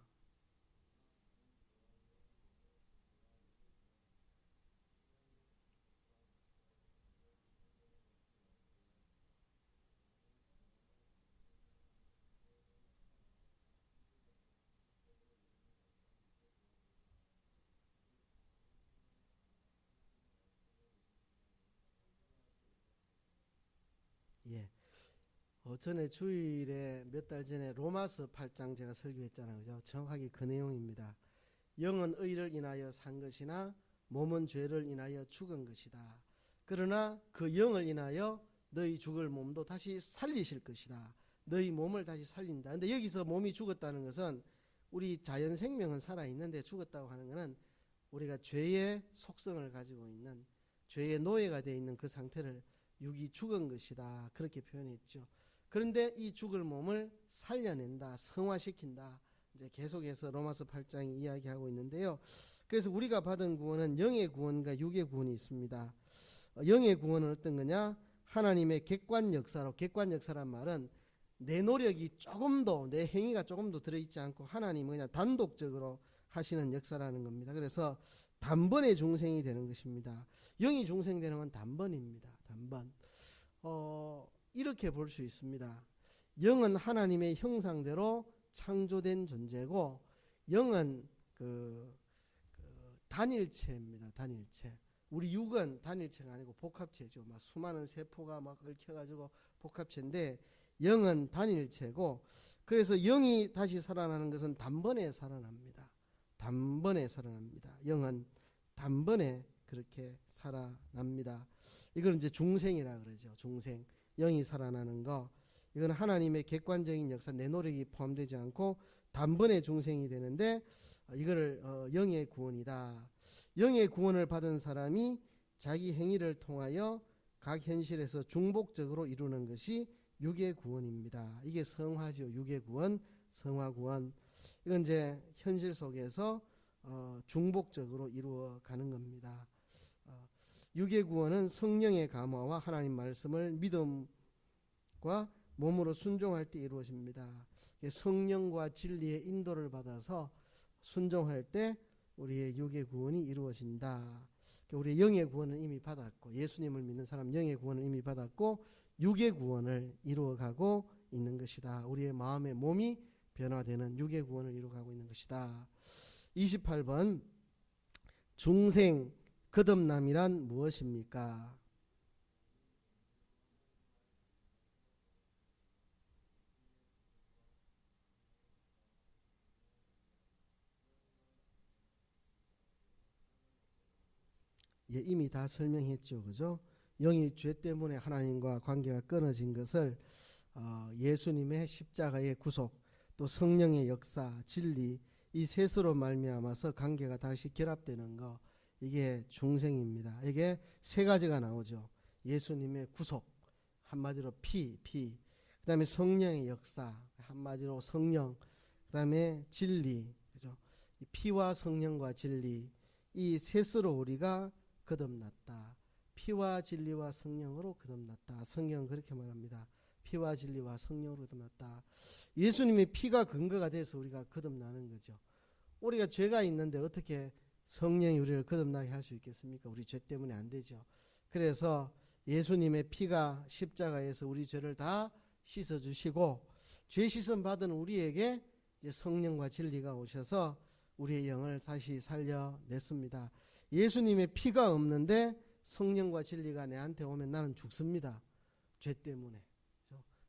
예. 전에 주일에 몇 달 전에 로마서 8장 제가 설교했잖아요. 그죠? 정확하게 그 내용입니다. 영은 의를 인하여 산 것이나 몸은 죄를 인하여 죽은 것이다. 그러나 그 영을 인하여 너희 죽을 몸도 다시 살리실 것이다. 너희 몸을 다시 살린다. 근데 여기서 몸이 죽었다는 것은 우리 자연 생명은 살아있는데 죽었다고 하는 것은 우리가 죄의 속성을 가지고 있는 죄의 노예가 되어 있는 그 상태를 육이 죽은 것이다. 그렇게 표현했죠. 그런데 이 죽을 몸을 살려낸다. 성화시킨다. 이제 계속해서 로마서 8장이 이야기하고 있는데요. 그래서 우리가 받은 구원은 영의 구원과 육의 구원이 있습니다. 영의 구원은 어떤 거냐? 하나님의 객관 역사로, 객관 역사란 말은 내 노력이 조금도, 내 행위가 조금도 들어있지 않고 하나님은 그냥 단독적으로 하시는 역사라는 겁니다. 그래서 단번에 중생이 되는 것입니다. 영이 중생되는 건 단번입니다. 단번. 이렇게 볼 수 있습니다. 영은 하나님의 형상대로 창조된 존재고, 영은 단일체입니다. 단일체. 우리 육은 단일체가 아니고 복합체죠. 막 수많은 세포가 막 얽혀가지고 복합체인데, 영은 단일체고, 그래서 영이 다시 살아나는 것은 단번에 살아납니다. 단번에 살아납니다. 영은 단번에 그렇게 살아납니다. 이걸 이제 중생이라 그러죠. 중생. 영이 살아나는 거. 이건 하나님의 객관적인 역사, 내 노력이 포함되지 않고 단번에 중생이 되는데, 이거를 영의 구원이다. 영의 구원을 받은 사람이 자기 행위를 통하여 각 현실에서 중복적으로 이루는 것이 육의 구원입니다. 이게 성화죠. 육의 구원, 성화 구원. 이건 이제 현실 속에서 중복적으로 이루어가는 겁니다. 육의 구원은 성령의 감화와 하나님 말씀을 믿음과 몸으로 순종할 때 이루어집니다. 성령과 진리의 인도를 받아서 순종할 때 우리의 육의 구원이 이루어진다. 우리의 영의 구원은 이미 받았고, 예수님을 믿는 사람 영의 구원을 이미 받았고 육의 구원을 이루어가고 있는 것이다. 우리의 마음의 몸이 변화되는 육의 구원을 이루어가고 있는 것이다. 28번 중생 거듭남이란 무엇입니까? 예, 이미 다 설명했죠. 그죠? 영이 죄 때문에 하나님과 관계가 끊어진 것을 예수님의 십자가의 구속, 또 성령의 역사, 진리, 이 셋으로 말미암아서 관계가 다시 결합되는 거, 이게 중생입니다. 이게 세 가지가 나오죠. 예수님의 구속, 한마디로 피, 그 다음에 성령의 역사, 한마디로 성령, 그 다음에 진리, 그죠? 피와 성령과 진리, 이 셋으로 우리가 거듭났다. 피와 진리와 성령으로 거듭났다. 성경은 그렇게 말합니다. 피와 진리와 성령으로 거듭났다. 예수님의 피가 근거가 돼서 우리가 거듭나는 거죠. 우리가 죄가 있는데 어떻게 성령이 우리를 거듭나게 할 수 있겠습니까? 우리 죄 때문에 안 되죠. 그래서 예수님의 피가 십자가에서 우리 죄를 다 씻어주시고, 죄 씻음 받은 우리에게 이제 성령과 진리가 오셔서 우리의 영을 다시 살려냈습니다. 예수님의 피가 없는데 성령과 진리가 내한테 오면 나는 죽습니다. 죄 때문에.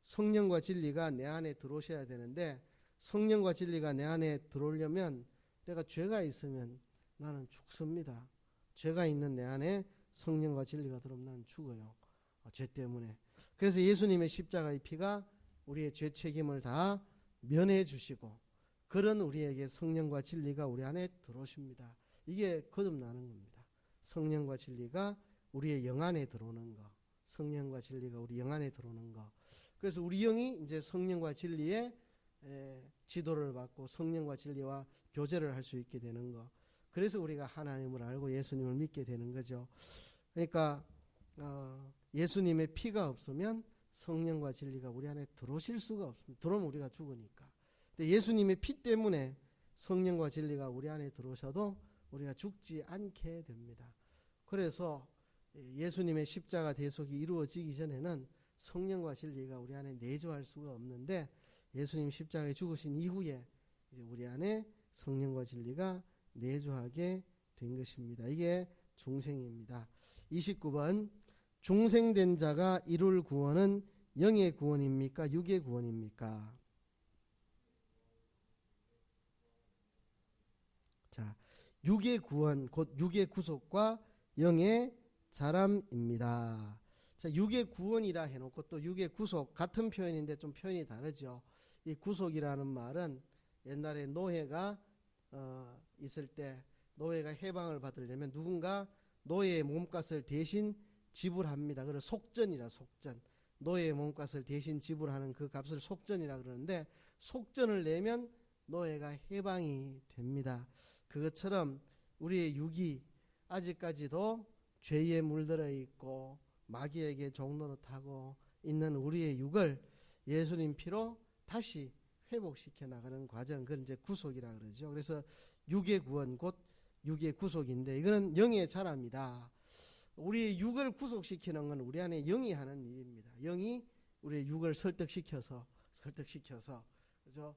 성령과 진리가 내 안에 들어오셔야 되는데, 성령과 진리가 내 안에 들어오려면 내가 죄가 있으면 나는 죽습니다. 죄가 있는 내 안에 성령과 진리가 들어오면 나는 죽어요. 죄 때문에. 그래서 예수님의 십자가의 피가 우리의 죄 책임을 다 면해 주시고, 그런 우리에게 성령과 진리가 우리 안에 들어오십니다. 이게 거듭나는 겁니다. 성령과 진리가 우리의 영 안에 들어오는 거. 성령과 진리가 우리 영 안에 들어오는 거. 그래서 우리 영이 이제 성령과 진리의 지도를 받고 성령과 진리와 교제를 할 수 있게 되는 거. 그래서 우리가 하나님을 알고 예수님을 믿게 되는 거죠. 그러니까 예수님의 피가 없으면 성령과 진리가 우리 안에 들어오실 수가 없습니다. 들어오면 우리가 죽으니까. 근데 예수님의 피 때문에 성령과 진리가 우리 안에 들어오셔도 우리가 죽지 않게 됩니다. 그래서 예수님의 십자가 대속이 이루어지기 전에는 성령과 진리가 우리 안에 내주할 수가 없는데, 예수님 십자가에 죽으신 이후에 이제 우리 안에 성령과 진리가 내주하게 된 것입니다. 이게 중생입니다. 29번 중생된 자가 이룰 구원은 영의 구원입니까? 육의 구원입니까? 자, 육의 구원, 곧 육의 구속과 영의 자람입니다. 자, 육의 구원이라 해놓고 또 육의 구속 같은 표현인데 좀 표현이 다르죠. 이 구속이라는 말은 옛날에 노예가 있을 때 노예가 해방을 받으려면 누군가 노예의 몸값을 대신 지불합니다. 그래서 속전이라 속전. 노예의 몸값을 대신 지불하는 그 값을 속전이라 그러는데 속전을 내면 노예가 해방이 됩니다. 그것처럼 우리의 육이 아직까지도 죄에 물들어 있고 마귀에게 종노릇하고 있는 우리의 육을 예수님 피로 다시 회복시켜 나가는 과정, 그건 이제 구속이라 그러죠. 그래서 육의 구원 곧 육의 구속인데 이거는 영의 자랍니다. 우리의 육을 구속시키는 건 우리 안에 영이 하는 일입니다. 영이 우리의 육을 설득시켜서 그죠?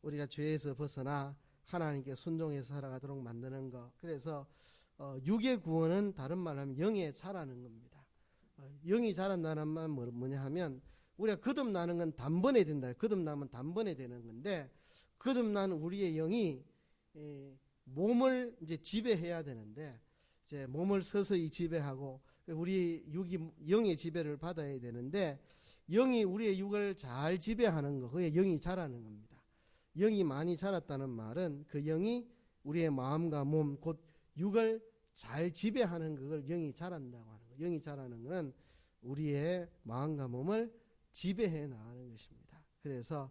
우리가 죄에서 벗어나 하나님께 순종해서 살아가도록 만드는 것. 그래서 육의 구원은 다른 말로 하면 영의 자라는 겁니다. 영이 자란다는 말 뭐냐 하면 우리가 거듭나는 건 단번에 된다. 거듭나면 단번에 되는 건데 거듭난 우리의 영이 몸을 이제 지배해야 되는데 이제 몸을 서서히 지배하고 우리 육이 영의 지배를 받아야 되는데 영이 우리의 육을 잘 지배하는 거, 그게 영이 자라는 겁니다. 영이 많이 자랐다는 말은 그 영이 우리의 마음과 몸, 곧 육을 잘 지배하는 그걸 영이 자란다고 하는 거예요. 영이 자라는 것은 우리의 마음과 몸을 지배해 나가는 것입니다. 그래서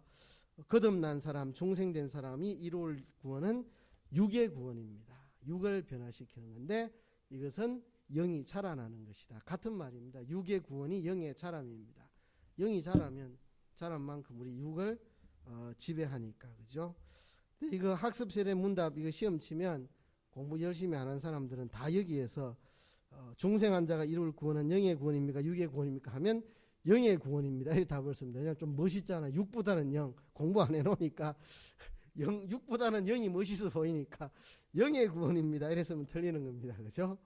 거듭난 사람, 중생된 사람이 이룰 구원은 육의 구원입니다. 육을 변화시키는 건데 이것은 영이 자라나는 것이다. 같은 말입니다. 육의 구원이 영의 자람입니다. 영이 자라면 자란 만큼 우리 육을 지배하니까, 그죠? 근데 이거 학습 세례 문답 이거 시험 치면 공부 열심히 하는 사람들은 다 여기에서 중생한 자가 이룰 구원은 영의 구원입니까? 육의 구원입니까? 하면 영의 구원입니다. 이렇게 답을 씁니다. 그냥 좀 멋있잖아. 육보다는 영. 공부 안 해놓으니까 육보다는 영이 멋있어 보이니까 영의 구원입니다. 이랬으면 틀리는 겁니다. 그죠?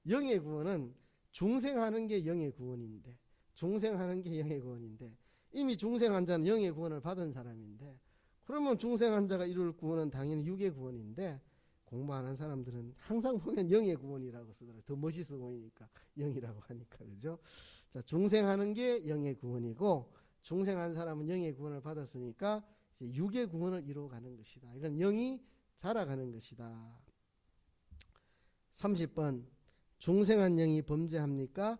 영의 구원은 중생하는 게 영의 구원인데 이미 중생한 자는 영의 구원을 받은 사람인데 그러면 중생한 자가 이룰 구원은 당연히 육의 구원인데 공부하는 사람들은 항상 보면 영의 구원이라고 쓰더라고요. 더 멋있어 보이니까 영이라고 하니까, 그죠? 자, 중생하는 게 영의 구원이고 중생한 사람은 영의 구원을 받았으니까 이제 육의 구원을 이루어가는 것이다. 이건 영이 자라가는 것이다. 30번 중생한 영이 범죄합니까?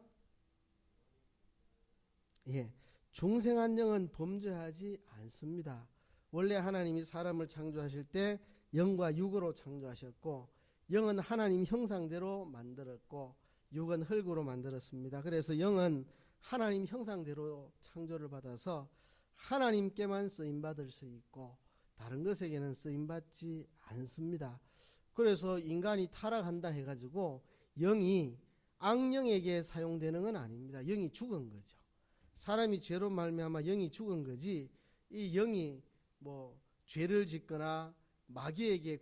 예, 중생한 영은 범죄하지 않습니다. 원래 하나님이 사람을 창조하실 때 영과 육으로 창조하셨고 영은 하나님 형상대로 만들었고 육은 흙으로 만들었습니다. 그래서 영은 하나님 형상대로 창조를 받아서 하나님께만 쓰임받을 수 있고 다른 것에게는 쓰임받지 않습니다. 그래서 인간이 타락한다 해가지고 영이 악령에게 사용되는 건 아닙니다. 영이 죽은 거죠. 사람이 죄로 말미암아 영이 죽은 거지 이 영이 뭐 죄를 짓거나 마귀에게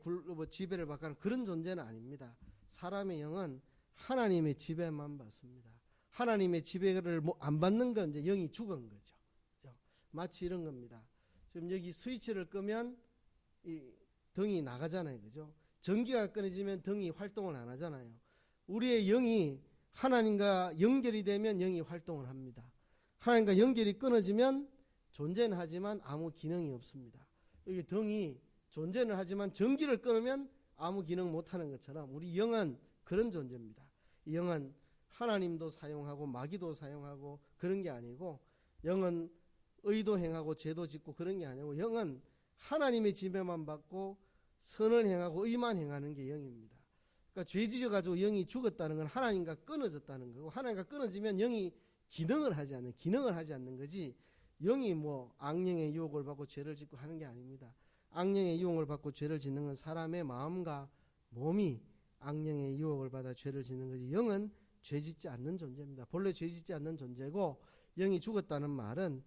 지배를 받거나 그런 존재는 아닙니다. 사람의 영은 하나님의 지배만 받습니다. 하나님의 지배를 안 받는 건 이제 영이 죽은 거죠. 마치 이런 겁니다. 지금 여기 스위치를 끄면 이 등이 나가잖아요. 그죠? 전기가 끊어지면 등이 활동을 안 하잖아요. 우리의 영이 하나님과 연결이 되면 영이 활동을 합니다. 하나님과 연결이 끊어지면 존재는 하지만 아무 기능이 없습니다. 여기 등이 존재는 하지만 전기를 끊으면 아무 기능 못하는 것처럼 우리 영은 그런 존재입니다. 이 영은 하나님도 사용하고 마귀도 사용하고 그런 게 아니고 영은 의도 행하고 죄도 짓고 그런 게 아니고 영은 하나님의 지배만 받고 선을 행하고 의만 행하는 게 영입니다. 그러니까 죄 지어가지고 영이 죽었다는 건 하나님과 끊어졌다는 거고 하나님과 끊어지면 영이 기능을 하지 않는 거지 영이 뭐 악령의 유혹을 받고 죄를 짓고 하는 게 아닙니다. 악령의 유혹을 받고 죄를 짓는 건 사람의 마음과 몸이 악령의 유혹을 받아 죄를 짓는 거지 영은 죄 짓지 않는 존재입니다. 본래 죄 짓지 않는 존재고 영이 죽었다는 말은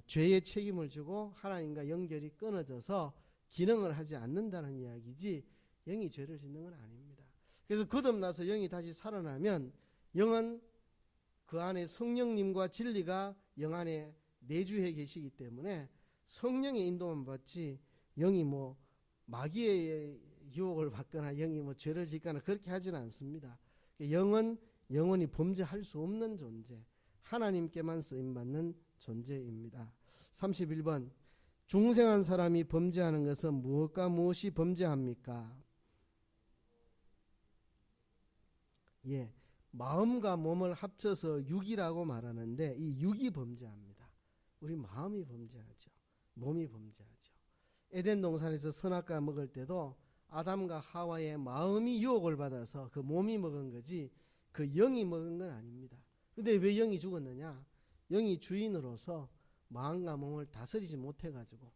죄의 책임을 지고 하나님과 연결이 끊어져서 기능을 하지 않는다는 이야기지 영이 죄를 짓는 건 아닙니다. 그래서 거듭나서 영이 다시 살아나면 영은 그 안에 성령님과 진리가 영 안에 내주해 계시기 때문에 성령의 인도만 받지 영이 뭐 마귀의 유혹을 받거나 영이 뭐 죄를 짓거나 그렇게 하지는 않습니다. 영은 영원히 범죄할 수 없는 존재, 하나님께만 쓰임받는 존재입니다. 31번 중생한 사람이 범죄하는 것은 무엇과 무엇이 범죄합니까? 예, 마음과 몸을 합쳐서 육이라고 말하는데 이 육이 범죄합니다. 우리 마음이 범죄하죠. 몸이 범죄하죠. 에덴 동산에서 선악과 먹을 때도 아담과 하와의 마음이 유혹을 받아서 그 몸이 먹은 거지 그 영이 먹은 건 아닙니다. 근데 왜 영이 죽었느냐? 영이 주인으로서 마음과 몸을 다스리지 못해가지고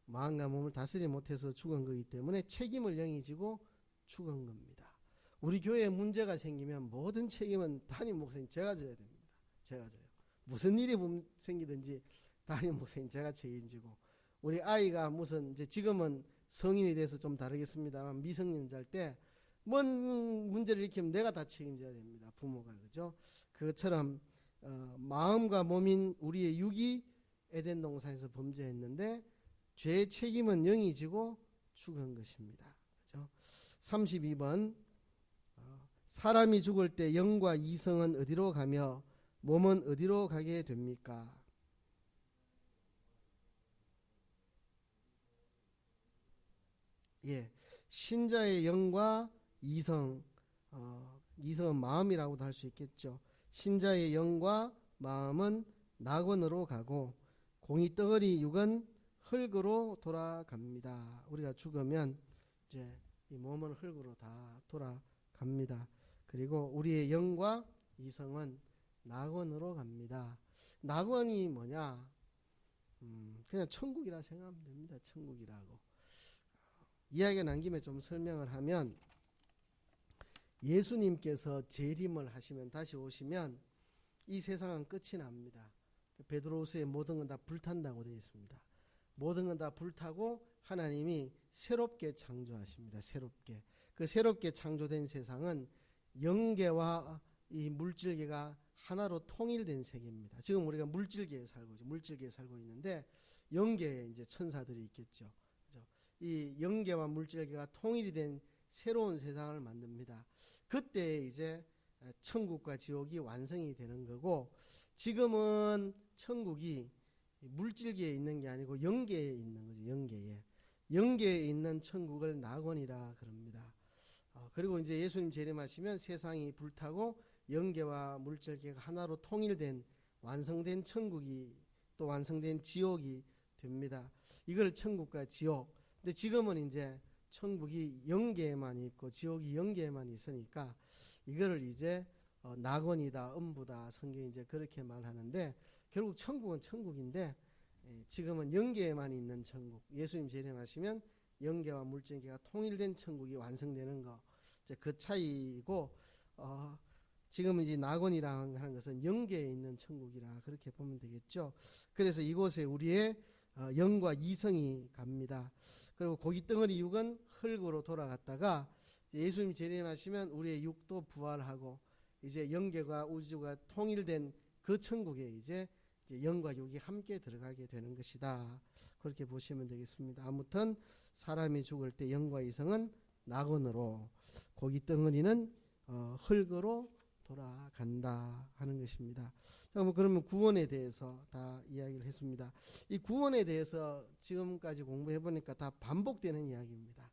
마음과 몸을 다스리지 못해서 죽은 거기 때문에 책임을 영이 지고 죽은 겁니다. 우리 교회에 문제가 생기면 모든 책임은 담임 목사님 제가 져야 됩니다. 제가 져요. 무슨 일이 생기든지 담임 목사님 제가 책임지고 우리 아이가 무슨 이제 지금은 성인이 돼서 좀 다르겠습니다만 미성년자일 때 뭔 문제를 일으키면 내가 다 책임져야 됩니다. 부모가 그죠? 그것처럼 마음과 몸인 우리의 육이 에덴 동산에서 범죄했는데 죄의 책임은 영이 지고 죽은 것입니다. 그죠? 32번 사람이 죽을 때 영과 이성은 어디로 가며 몸은 어디로 가게 됩니까? 예, 신자의 영과 이성, 이성은 마음이라고도 할 수 있겠죠. 신자의 영과 마음은 낙원으로 가고 공이 덩어리 육은 흙으로 돌아갑니다. 우리가 죽으면 이제 이 몸은 흙으로 다 돌아갑니다. 그리고 우리의 영과 이성은 낙원으로 갑니다. 낙원이 뭐냐? 그냥 천국이라 생각하면 됩니다. 천국이라고. 이야기가 난 김에 좀 설명을 하면 예수님께서 재림을 하시면 다시 오시면 이 세상은 끝이 납니다. 베드로후서에 모든 건 다 불탄다고 되어 있습니다. 모든 건 다 불타고 하나님이 새롭게 창조하십니다. 새롭게. 그 새롭게 창조된 세상은 영계와 이 물질계가 하나로 통일된 세계입니다. 지금 우리가 물질계에 살고 있죠. 물질계에 살고 있는데 영계에 이제 천사들이 있겠죠. 그죠? 이 영계와 물질계가 통일이 된 새로운 세상을 만듭니다. 그때 이제 천국과 지옥이 완성이 되는 거고 지금은 천국이 물질계에 있는 게 아니고 영계에 있는 거죠. 영계에. 영계에 있는 천국을 낙원이라 그럽니다. 그리고 이제 예수님 재림하시면 세상이 불타고 영계와 물질계가 하나로 통일된 완성된 천국이 또 완성된 지옥이 됩니다. 이걸 천국과 지옥. 근데 지금은 이제 천국이 영계에만 있고 지옥이 영계에만 있으니까 이거를 이제 낙원이다, 음부다 성경이 이제 그렇게 말하는데 결국 천국은 천국인데 지금은 영계에만 있는 천국. 예수님 재림하시면 영계와 물질계가 통일된 천국이 완성되는 거. 이제 그 차이고 지금은 이제 낙원이라고 하는 것은 영계에 있는 천국이라 그렇게 보면 되겠죠. 그래서 이곳에 우리의 영과 이성이 갑니다. 그리고 고기 덩어리 육은 흙으로 돌아갔다가 예수님 재림하시면 우리의 육도 부활하고 이제 영계가 우주가 통일된 그 천국에 이제 영과 육이 함께 들어가게 되는 것이다. 그렇게 보시면 되겠습니다. 아무튼 사람이 죽을 때 영과 이성은 낙원으로 고기 덩어리는 흙으로 돌아간다 하는 것입니다. 자, 그러면 구원에 대해서 다 이야기를 했습니다. 이 구원에 대해서 지금까지 공부해 보니까 다 반복되는 이야기입니다.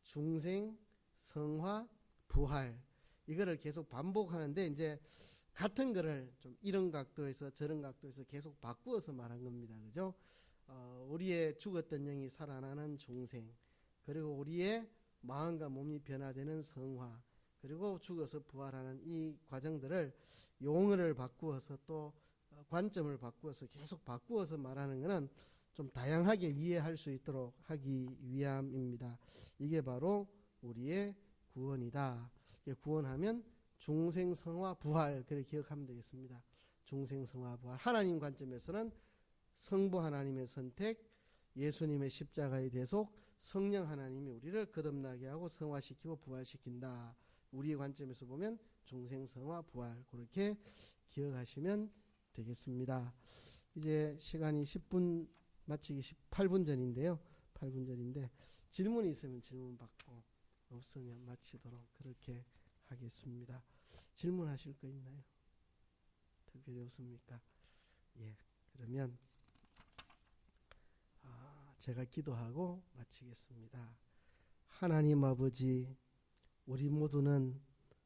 중생, 성화, 부활 이거를 계속 반복하는데 이제 같은 거를 좀 이런 각도에서 저런 각도에서 계속 바꾸어서 말한 겁니다. 그죠? 우리의 죽었던 영이 살아나는 중생, 그리고 우리의 마음과 몸이 변화되는 성화, 그리고 죽어서 부활하는 이 과정들을 용어를 바꾸어서 또 관점을 바꾸어서 계속 바꾸어서 말하는 것은 좀 다양하게 이해할 수 있도록 하기 위함입니다. 이게 바로 우리의 구원이다. 구원하면 중생성화 부활 그렇게 기억하면 되겠습니다. 중생성화 부활. 하나님 관점에서는 성부 하나님의 선택, 예수님의 십자가의 대속, 성령 하나님이 우리를 거듭나게 하고 성화시키고 부활시킨다. 우리의 관점에서 보면 중생성화 부활 그렇게 기억하시면 되겠습니다. 이제 시간이 10분 마치기 18분 전인데요. 8분 전인데 질문이 있으면 질문 받고 없으면 마치도록 그렇게 하겠습니다. 질문하실 거 있나요? 특별히 없습니까? 예, 그러면 제가 기도하고 마치겠습니다. 하나님 아버지, 우리 모두는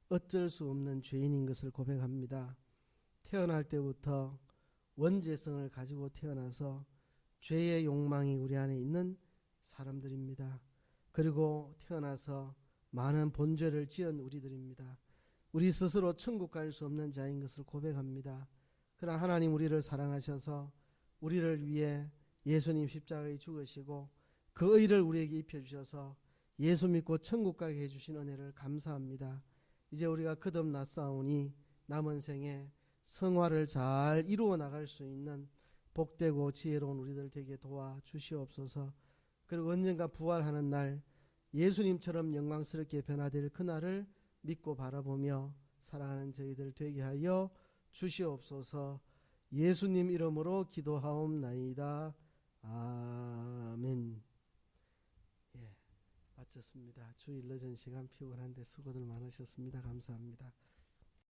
어쩔 수 없는 죄인인 것을 고백합니다. 태어날 때부터 원죄성을 가지고 태어나서 죄의 욕망이 우리 안에 있는 사람들입니다. 그리고 태어나서 많은 본죄를 지은 우리들입니다. 우리 스스로 천국 갈 수 없는 자인 것을 고백합니다. 그러나 하나님 우리를 사랑하셔서 우리를 위해 예수님 십자가에 죽으시고 그 의를 우리에게 입혀주셔서 예수 믿고 천국 가게 해주신 은혜를 감사합니다. 이제 우리가 거듭났사오니 남은 생에 성화를 잘 이루어 나갈 수 있는 복되고 지혜로운 우리들 되게 도와주시옵소서. 그리고 언젠가 부활하는 날 예수님처럼 영광스럽게 변화될 그날을 믿고 바라보며 살아가는 저희들 되게 하여 주시옵소서. 예수님 이름으로 기도하옵나이다. 아멘. 예, 마쳤습니다. 주일 늦은 시간 피곤한데 수고들 많으셨습니다. 감사합니다.